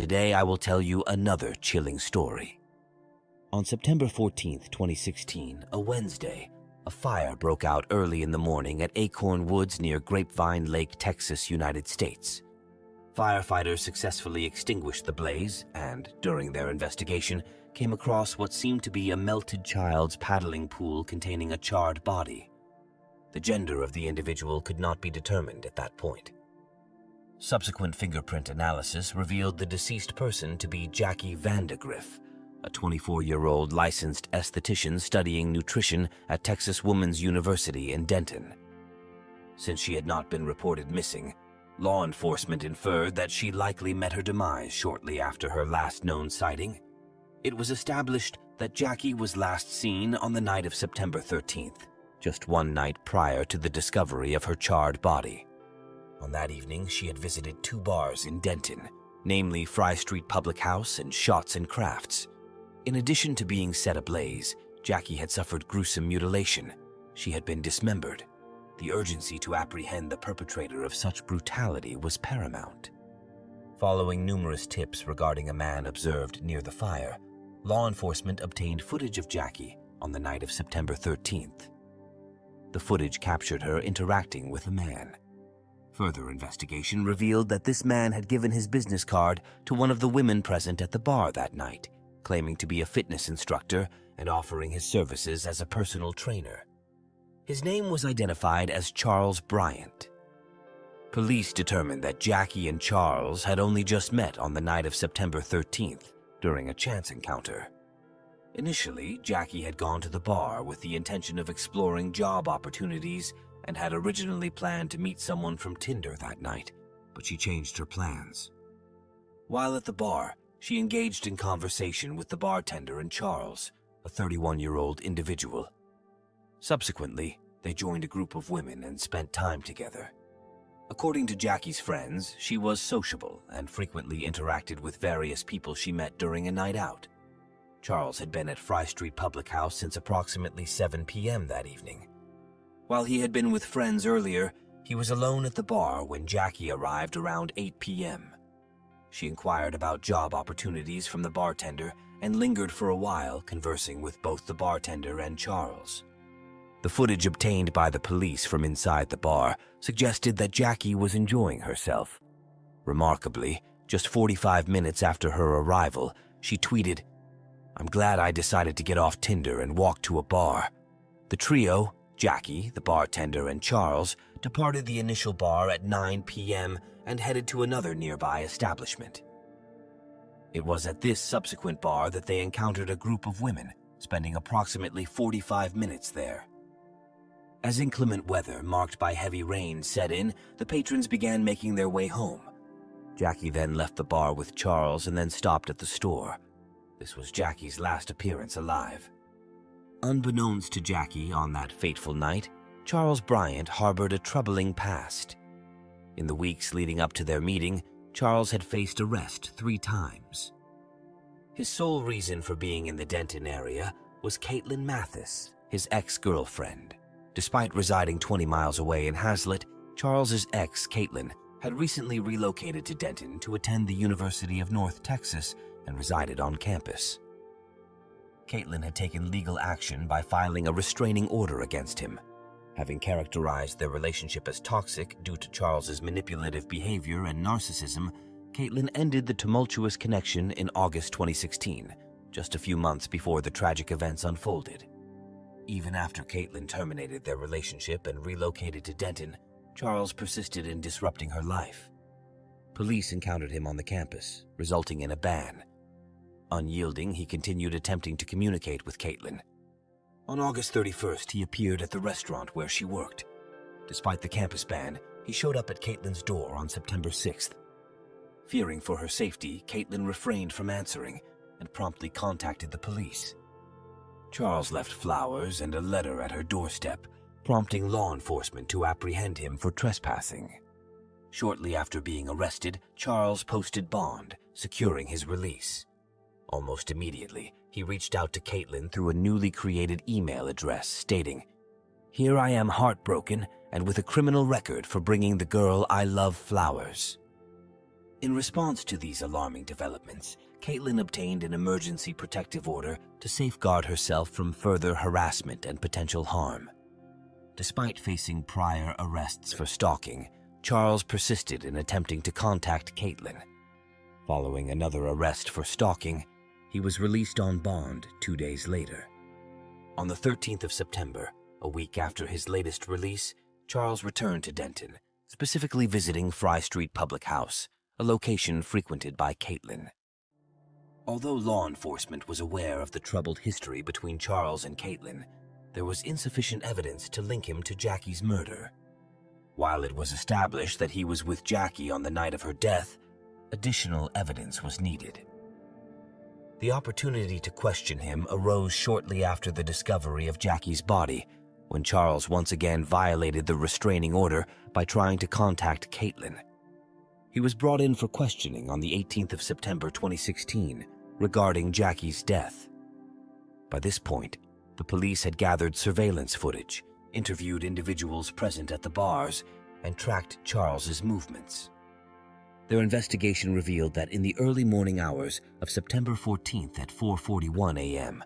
Today I will tell you another chilling story. On September 14th, 2016, a Wednesday, a fire broke out early in the morning at Acorn Woods near Grapevine Lake, Texas, United States. Firefighters successfully extinguished the blaze and, during their investigation, came across what seemed to be a melted child's paddling pool containing a charred body. The gender of the individual could not be determined at that point. Subsequent fingerprint analysis revealed the deceased person to be Jackie Vandegriff, a 24-year-old licensed esthetician studying nutrition at Texas Woman's University in Denton. Since she had not been reported missing, law enforcement inferred that she likely met her demise shortly after her last known sighting. It was established that Jackie was last seen on the night of September 13th, just one night prior to the discovery of her charred body. On that evening, she had visited 2 bars in Denton, namely Fry Street Public House and Shots and Crafts. In addition to being set ablaze, Jackie had suffered gruesome mutilation. She had been dismembered. The urgency to apprehend the perpetrator of such brutality was paramount. Following numerous tips regarding a man observed near the fire, law enforcement obtained footage of Jackie on the night of September 13th. The footage captured her interacting with a man. Further investigation revealed that this man had given his business card to one of the women present at the bar that night, claiming to be a fitness instructor and offering his services as a personal trainer. His name was identified as Charles Bryant. Police determined that Jackie and Charles had only just met on the night of September 13th during a chance encounter. Initially, Jackie had gone to the bar with the intention of exploring job opportunities and had originally planned to meet someone from Tinder that night, but she changed her plans. While at the bar, she engaged in conversation with the bartender and Charles, a 31-year-old individual. Subsequently, they joined a group of women and spent time together. According to Jackie's friends, she was sociable and frequently interacted with various people she met during a night out. Charles had been at Fry Street Public House since approximately 7 p.m. that evening. While he had been with friends earlier, he was alone at the bar when Jackie arrived around 8 p.m. She inquired about job opportunities from the bartender and lingered for a while, conversing with both the bartender and Charles. The footage obtained by the police from inside the bar suggested that Jackie was enjoying herself. Remarkably, just 45 minutes after her arrival, she tweeted, "I'm glad I decided to get off Tinder and walk to a bar." The trio, Jackie, the bartender, and Charles, departed the initial bar at 9 p.m. and headed to another nearby establishment. It was at this subsequent bar that they encountered a group of women, spending approximately 45 minutes there. As inclement weather marked by heavy rain set in, the patrons began making their way home. Jackie then left the bar with Charles and then stopped at the store. This was Jackie's last appearance alive. Unbeknownst to Jackie on that fateful night, Charles Bryant harbored a troubling past. In the weeks leading up to their meeting, Charles had faced arrest 3 times. His sole reason for being in the Denton area was Caitlin Mathis, his ex-girlfriend. Despite residing 20 miles away in Hazlet, Charles's ex, Caitlin, had recently relocated to Denton to attend the University of North Texas and resided on campus. Caitlin had taken legal action by filing a restraining order against him. Having characterized their relationship as toxic due to Charles's manipulative behavior and narcissism, Caitlin ended the tumultuous connection in August 2016, just a few months before the tragic events unfolded. Even after Caitlin terminated their relationship and relocated to Denton, Charles persisted in disrupting her life. Police encountered him on the campus, resulting in a ban. Unyielding, he continued attempting to communicate with Caitlin. On August 31st, he appeared at the restaurant where she worked. Despite the campus ban, he showed up at Caitlin's door on September 6th. Fearing for her safety, Caitlin refrained from answering and promptly contacted the police. Charles left flowers and a letter at her doorstep, prompting law enforcement to apprehend him for trespassing. Shortly after being arrested, Charles posted bond, securing his release. Almost immediately, he reached out to Caitlin through a newly created email address stating, "Here I am heartbroken and with a criminal record for bringing the girl I love flowers." In response to these alarming developments, Caitlin obtained an emergency protective order to safeguard herself from further harassment and potential harm. Despite facing prior arrests for stalking, Charles persisted in attempting to contact Caitlin. Following another arrest for stalking, he was released on bond 2 days later. On the 13th of September, a week after his latest release, Charles returned to Denton, specifically visiting Fry Street Public House, a location frequented by Caitlin. Although law enforcement was aware of the troubled history between Charles and Caitlin, there was insufficient evidence to link him to Jackie's murder. While it was established that he was with Jackie on the night of her death, additional evidence was needed. The opportunity to question him arose shortly after the discovery of Jackie's body, when Charles once again violated the restraining order by trying to contact Caitlin. He was brought in for questioning on the 18th of September 2016 regarding Jackie's death. By this point, the police had gathered surveillance footage, interviewed individuals present at the bars, and tracked Charles's movements. Their investigation revealed that in the early morning hours of September 14th at 4:41 a.m.,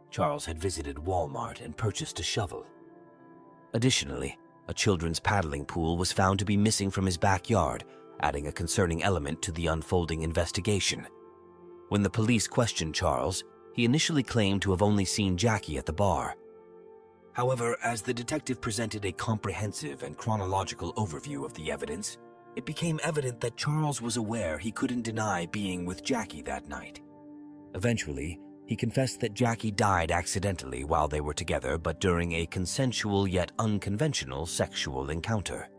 Charles had visited Walmart and purchased a shovel. Additionally, a children's paddling pool was found to be missing from his backyard, adding a concerning element to the unfolding investigation. When the police questioned Charles, he initially claimed to have only seen Jackie at the bar. However, as the detective presented a comprehensive and chronological overview of the evidence, it became evident that Charles was aware he couldn't deny being with Jackie that night. Eventually, he confessed that Jackie died accidentally while they were together, but during a consensual yet unconventional sexual encounter.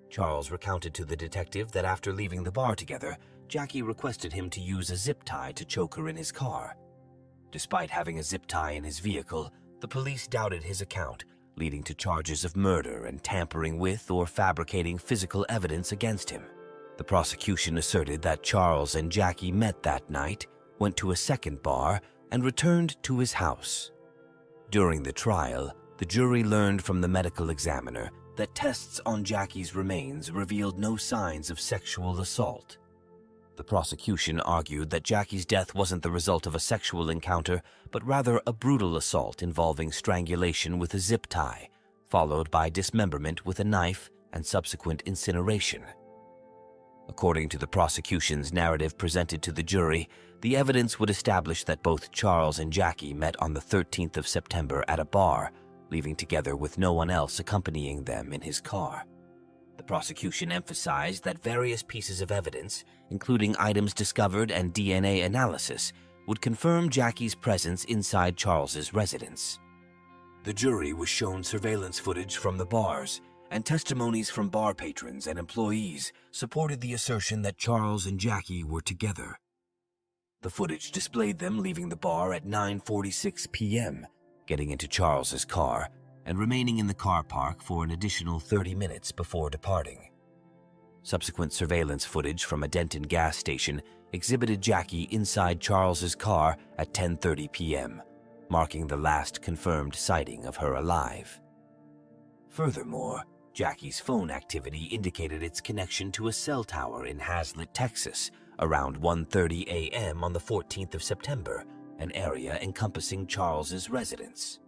Charles recounted to the detective that after leaving the bar together, Jackie requested him to use a zip tie to choke her in his car. Despite having a zip tie in his vehicle, the police doubted his account, leading to charges of murder and tampering with or fabricating physical evidence against him. The prosecution asserted that Charles and Jackie met that night, went to a second bar, and returned to his house. During the trial, the jury learned from the medical examiner that tests on Jackie's remains revealed no signs of sexual assault. The prosecution argued that Jackie's death wasn't the result of a sexual encounter, but rather a brutal assault involving strangulation with a zip tie, followed by dismemberment with a knife and subsequent incineration. According to the prosecution's narrative presented to the jury, the evidence would establish that both Charles and Jackie met on the 13th of September at a bar, leaving together with no one else accompanying them in his car. The prosecution emphasized that various pieces of evidence, including items discovered and DNA analysis, would confirm Jackie's presence inside Charles's residence. The jury was shown surveillance footage from the bars, and testimonies from bar patrons and employees supported the assertion that Charles and Jackie were together. The footage displayed them leaving the bar at 9:46 p.m., getting into Charles's car, and remaining in the car park for an additional 30 minutes before departing. Subsequent surveillance footage from a Denton gas station exhibited Jackie inside Charles's car at 10:30 p.m., marking the last confirmed sighting of her alive. Furthermore, Jackie's phone activity indicated its connection to a cell tower in Hazlet, Texas, around 1:30 a.m. on the 14th of September, an area encompassing Charles's residence.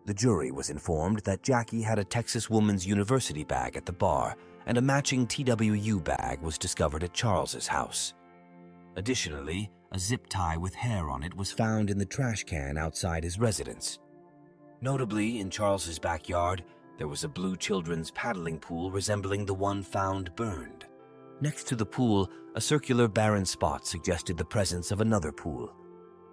The jury was informed that Jackie had a Texas Woman's University bag at the bar, and a matching TWU bag was discovered at Charles's house. Additionally, a zip tie with hair on it was found in the trash can outside his residence. Notably, in Charles's backyard, there was a blue children's paddling pool resembling the one found burned. Next to the pool, a circular barren spot suggested the presence of another pool.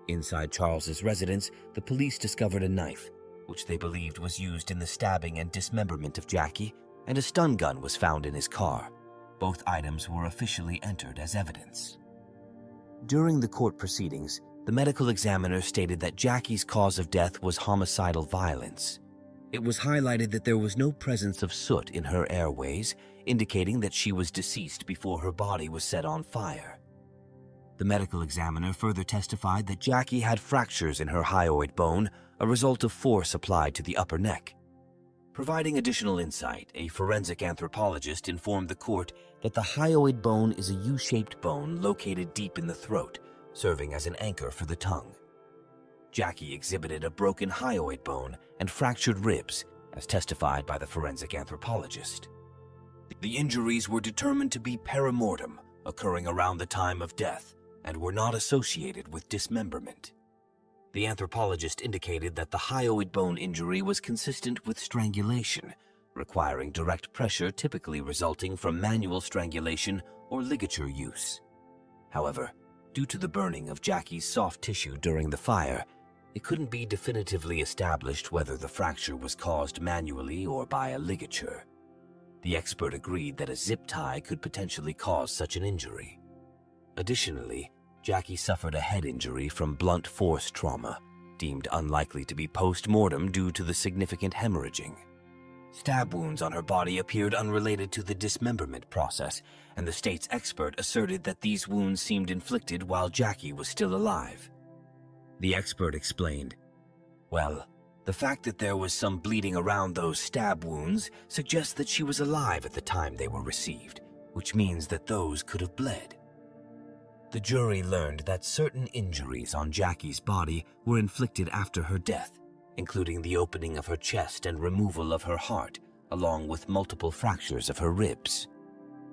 Inside Charles's residence, the police discovered a knife, which they believed was used in the stabbing and dismemberment of Jackie, and a stun gun was found in his car. Both items were officially entered as evidence. During the court proceedings, the medical examiner stated that Jackie's cause of death was homicidal violence. It was highlighted that there was no presence of soot in her airways, indicating that she was deceased before her body was set on fire. The medical examiner further testified that Jackie had fractures in her hyoid bone, a result of force applied to the upper neck. Providing additional insight, a forensic anthropologist informed the court that the hyoid bone is a U-shaped bone located deep in the throat, serving as an anchor for the tongue. Jackie exhibited a broken hyoid bone and fractured ribs, as testified by the forensic anthropologist. The injuries were determined to be perimortem, occurring around the time of death, and were not associated with dismemberment. The anthropologist indicated that the hyoid bone injury was consistent with strangulation, requiring direct pressure typically resulting from manual strangulation or ligature use. However, due to the burning of Jackie's soft tissue during the fire, it couldn't be definitively established whether the fracture was caused manually or by a ligature. The expert agreed that a zip tie could potentially cause such an injury. Additionally, Jackie suffered a head injury from blunt force trauma, deemed unlikely to be post-mortem due to the significant hemorrhaging. Stab wounds on her body appeared unrelated to the dismemberment process, and the state's expert asserted that these wounds seemed inflicted while Jackie was still alive. The expert explained, "Well, the fact that there was some bleeding around those stab wounds suggests that she was alive at the time they were received, which means that those could have bled." The jury learned that certain injuries on Jackie's body were inflicted after her death, including the opening of her chest and removal of her heart, along with multiple fractures of her ribs.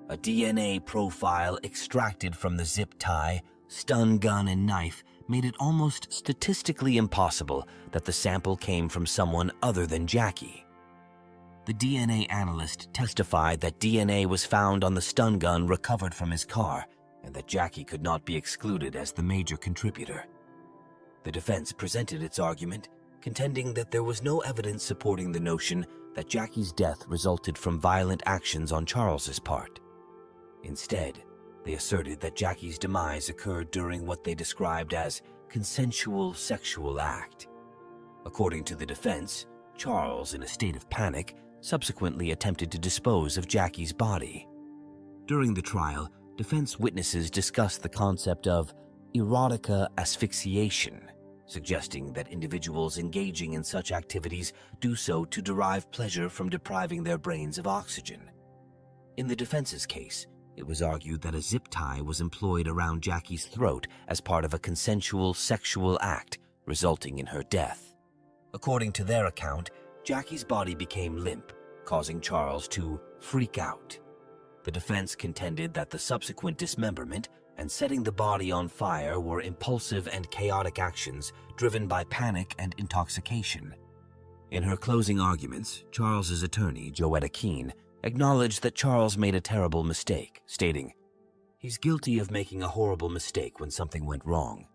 A DNA profile extracted from the zip tie, stun gun, and knife made it almost statistically impossible that the sample came from someone other than Jackie. The DNA analyst testified that DNA was found on the stun gun recovered from his car, and that Jackie could not be excluded as the major contributor. The defense presented its argument, contending that there was no evidence supporting the notion that Jackie's death resulted from violent actions on Charles's part. Instead, they asserted that Jackie's demise occurred during what they described as consensual sexual act. According to the defense, Charles, in a state of panic, subsequently attempted to dispose of Jackie's body. During the trial, defense witnesses discussed the concept of erotica asphyxiation, suggesting that individuals engaging in such activities do so to derive pleasure from depriving their brains of oxygen. In the defense's case, it was argued that a zip tie was employed around Jackie's throat as part of a consensual sexual act, resulting in her death. According to their account, Jackie's body became limp, causing Charles to freak out. The defense contended that the subsequent dismemberment and setting the body on fire were impulsive and chaotic actions driven by panic and intoxication. In her closing arguments, Charles's attorney, Joetta Keene, acknowledged that Charles made a terrible mistake, stating, "He's guilty of making a horrible mistake when something went wrong.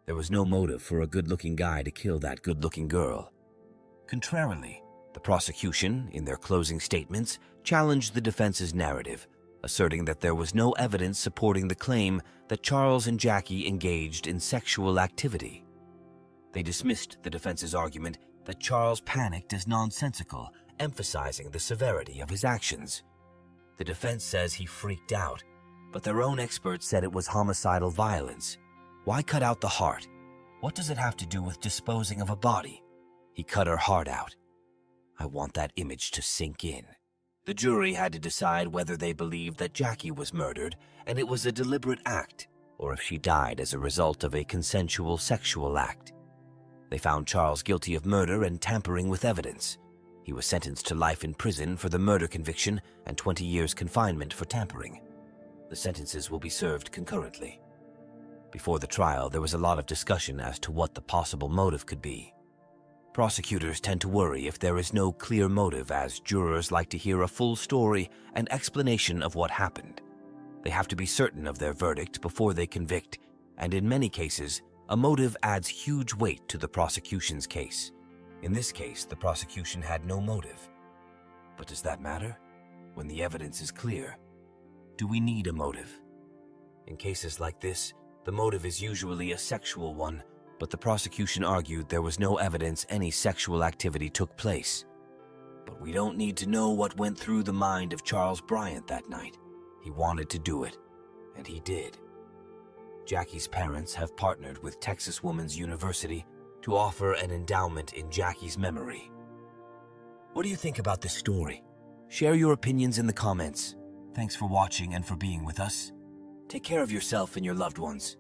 There was no motive for a good-looking guy to kill that good-looking girl." Contrarily, the prosecution, in their closing statements, challenged the defense's narrative, asserting that there was no evidence supporting the claim that Charles and Jackie engaged in sexual activity. They dismissed the defense's argument that Charles panicked as nonsensical, emphasizing the severity of his actions. The defense says he freaked out, but their own experts said it was homicidal violence. Why cut out the heart? What does it have to do with disposing of a body? He cut her heart out. I want that image to sink in. The jury had to decide whether they believed that Jackie was murdered and it was a deliberate act, or if she died as a result of a consensual sexual act. They found Charles guilty of murder and tampering with evidence. He was sentenced to life in prison for the murder conviction and 20 years confinement for tampering. The sentences will be served concurrently. Before the trial, there was a lot of discussion as to what the possible motive could be. Prosecutors tend to worry if there is no clear motive, as jurors like to hear a full story and explanation of what happened. They have to be certain of their verdict before they convict, and in many cases, a motive adds huge weight to the prosecution's case. In this case, the prosecution had no motive. But does that matter? When the evidence is clear, do we need a motive? In cases like this, the motive is usually a sexual one, but the prosecution argued there was no evidence any sexual activity took place. But we don't need to know what went through the mind of Charles Bryant that night. He wanted to do it, and he did. Jackie's parents have partnered with Texas Woman's University to offer an endowment in Jackie's memory. What do you think about this story? Share your opinions in the comments. Thanks for watching and for being with us. Take care of yourself and your loved ones.